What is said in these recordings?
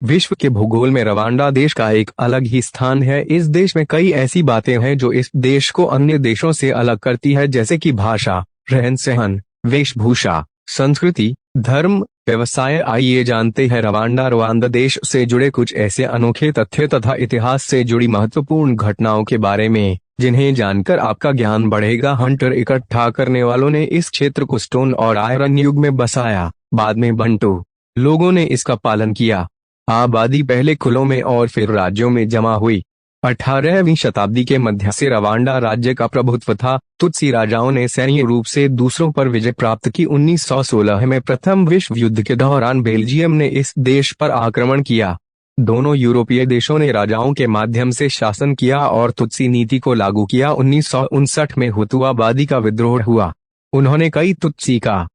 विश्व के भूगोल में रवांडा देश का एक अलग ही स्थान है। इस देश में कई ऐसी बातें हैं जो इस देश को अन्य देशों से अलग करती है, जैसे कि भाषा, रहन सहन, वेशभूषा, संस्कृति, धर्म, व्यवसाय। आइए जानते हैं रवांडा देश से जुड़े कुछ ऐसे अनोखे तथ्य तथा इतिहास से जुड़ी महत्वपूर्ण घटनाओं के बारे में, जिन्हें जानकर आपका ज्ञान बढ़ेगा। हंटर इकट्ठा करने वालों ने इस क्षेत्र को स्टोन और आयरन युग में बसाया। बाद में बंटू लोगों ने इसका पालन किया। आबादी पहले कुलों में और फिर राज्यों में जमा हुई। 18वीं शताब्दी के मध्य से रवांडा राज्य का प्रभुत्व था। तुत्सी राजाओं ने सैन्य रूप से दूसरों पर विजय प्राप्त की। 1916 में प्रथम विश्व युद्ध के दौरान बेल्जियम ने इस देश पर आक्रमण किया। दोनों यूरोपीय देशों ने राजाओं के माध्यम से शासन किया और तुत्सी नीति को लागू किया। 1959 में हुतू आबादी का विद्रोह हुआ। उन्होंने कई तुत्सी का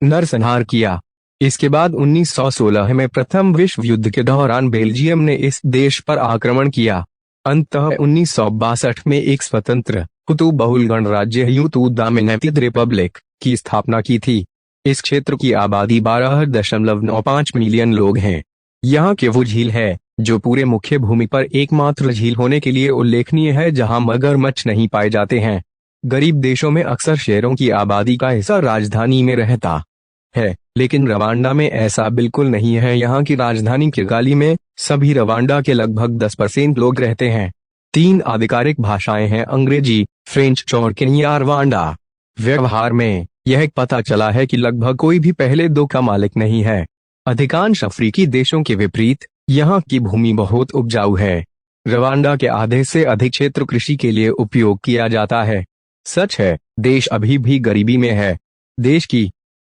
नरसंहार किया। इसके बाद 1916 में प्रथम विश्व युद्ध के दौरान बेल्जियम ने इस देश पर आक्रमण किया। अंततः 1962 में एक स्वतंत्र हुतू बहुल गणराज्य यूतू दामिनेटेड रिपब्लिक की स्थापना की थी। इस क्षेत्र की आबादी 12.95 मिलियन लोग हैं। यहाँ के वो झील है जो पूरे मुख्य भूमि पर एकमात्र झील होने के लिए उल्लेखनीय है, जहाँ मगरमच्छ नहीं पाए जाते हैं। गरीब देशों में अक्सर शहरों की आबादी का हिस्सा राजधानी में रहता है, लेकिन रवांडा में ऐसा बिल्कुल नहीं है। यहाँ की राजधानी किगाली में सभी रवांडा के लगभग 10% लोग रहते हैं। 3 आधिकारिक भाषाएं हैं, अंग्रेजी, फ्रेंच और किन्यारवांडा। व्यवहार में यह पता चला है कि लगभग कोई भी पहले 2 का मालिक नहीं है। अधिकांश अफ्रीकी देशों के विपरीत यहाँ की भूमि बहुत उपजाऊ है। रवांडा के आधे से अधिक क्षेत्र कृषि के लिए उपयोग किया जाता है। सच है, देश अभी भी गरीबी में है। देश की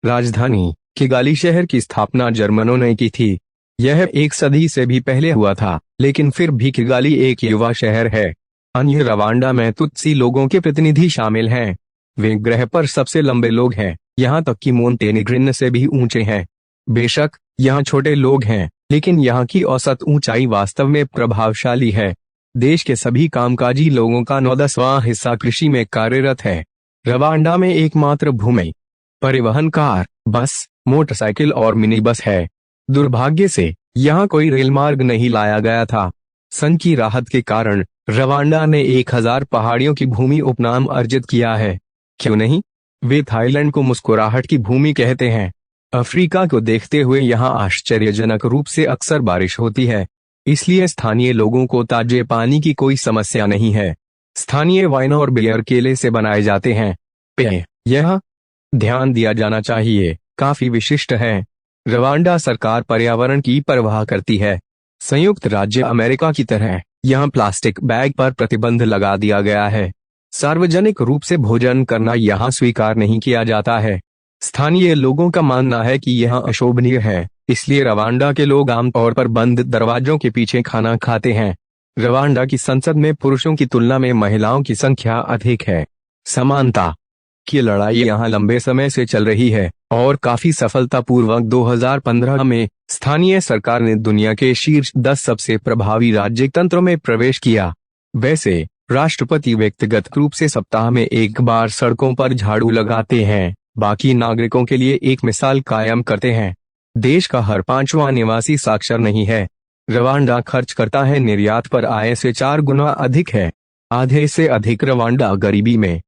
राजधानी किगाली शहर की स्थापना जर्मनों ने की थी। यह 1 सदी से भी पहले हुआ था, लेकिन फिर भी किगाली एक युवा शहर है। अन्य रवांडा में तुत्सी लोगों के प्रतिनिधि शामिल हैं। वे ग्रह पर सबसे लंबे लोग हैं, यहाँ तक कि मोंटेनेग्रिन से भी ऊंचे हैं। बेशक यहाँ छोटे लोग हैं, लेकिन यहाँ की औसत ऊंचाई वास्तव में प्रभावशाली है। देश के सभी कामकाजी लोगों का 9/10वां हिस्सा कृषि में कार्यरत है। रवांडा में एकमात्र भूमि परिवहन कार, बस, मोटरसाइकिल और मिनी बस है। दुर्भाग्य से यहाँ कोई रेल मार्ग नहीं लाया गया था। सन की राहत के कारण रवांडा ने 1000 पहाड़ियों की भूमि उपनाम अर्जित किया है। क्यों नहीं? वे थाईलैंड को मुस्कुराहट की भूमि कहते हैं। अफ्रीका को देखते हुए यहाँ आश्चर्यजनक रूप से अक्सर बारिश होती है, इसलिए स्थानीय लोगों को ताजे पानी की कोई समस्या नहीं है। स्थानीय वाइन और बियर केले से बनाए जाते हैं। पेय यह ध्यान दिया जाना चाहिए, काफी विशिष्ट है। रवांडा सरकार पर्यावरण की परवाह करती है। संयुक्त राज्य अमेरिका की तरह यहाँ प्लास्टिक बैग पर प्रतिबंध लगा दिया गया है। सार्वजनिक रूप से भोजन करना यहाँ स्वीकार नहीं किया जाता है। स्थानीय लोगों का मानना है कि यह अशोभनीय है, इसलिए रवांडा के लोग आमतौर पर बंद दरवाजों के पीछे खाना खाते हैं। रवांडा की संसद में पुरुषों की तुलना में महिलाओं की संख्या अधिक है। समानता की लड़ाई यहाँ लंबे समय से चल रही है और काफी सफलतापूर्वक 2015 में स्थानीय सरकार ने दुनिया के शीर्ष 10 सबसे प्रभावी राज्य तंत्रों में प्रवेश किया। वैसे राष्ट्रपति व्यक्तिगत रूप से सप्ताह में 1 बार सड़कों पर झाड़ू लगाते हैं, बाकी नागरिकों के लिए एक मिसाल कायम करते हैं। देश का हर 5वां निवासी साक्षर नहीं है। रवांडा खर्च करता है निर्यात पर आय से 4 गुना अधिक है। आधे से अधिक रवांडा गरीबी में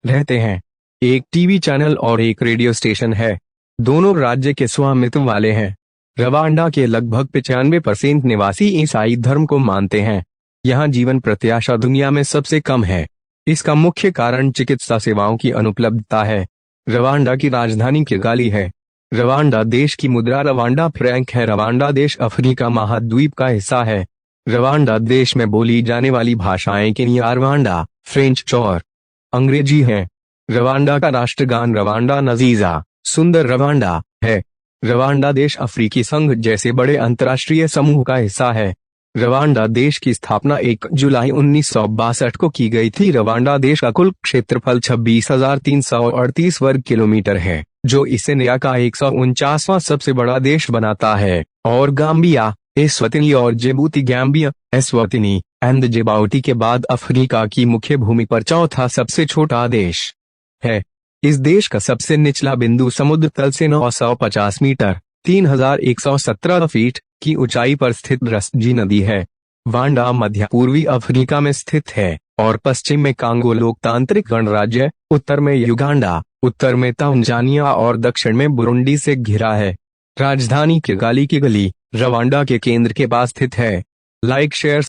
रहते हैं। एक टीवी चैनल और एक रेडियो स्टेशन है। दोनों राज्य के स्वामित्व वाले हैं। रवांडा के लगभग 95% निवासी ईसाई धर्म को मानते हैं। यहाँ जीवन प्रत्याशा दुनिया में सबसे कम है। इसका मुख्य कारण चिकित्सा सेवाओं की अनुपलब्धता है। रवांडा की राजधानी किगाली है। रवांडा देश की मुद्रा रवांडा फ्रैंक है। रवांडा देश अफ्रीका महाद्वीप का हिस्सा है। रवांडा देश में बोली जाने वाली भाषाएं किन्यारवांडा, फ्रेंच और अंग्रेजी हैं। रवांडा का राष्ट्रगान रवांडा नजीजा सुंदर रवांडा है। रवांडा देश अफ्रीकी संघ जैसे बड़े अंतर्राष्ट्रीय समूह का हिस्सा है। रवांडा देश की स्थापना 1 जुलाई 1962 को की गई थी। रवांडा देश का कुल क्षेत्रफल 26,338 वर्ग किलोमीटर है, जो इसे दुनिया का 149वां सबसे बड़ा देश बनाता है, और गाम्बिया, एस्वातिनी और Djibouti Gambia, Eswatini and Djibouti के बाद अफ्रीका की मुख्य भूमि पर चौथा सबसे छोटा देश है। इस देश का सबसे निचला बिंदु समुद्र तल से 950 मीटर 3117 फीट की ऊंचाई पर स्थित रस्जी नदी है। वांडा मध्य पूर्वी अफ्रीका में स्थित है और पश्चिम में कांगो लोकतांत्रिक गणराज्य, उत्तर में युगांडा, उत्तर में तंजानिया और दक्षिण में बुरुंडी से घिरा है। राजधानी किगाली की गली रवांडा के केंद्र के पास स्थित है। Like share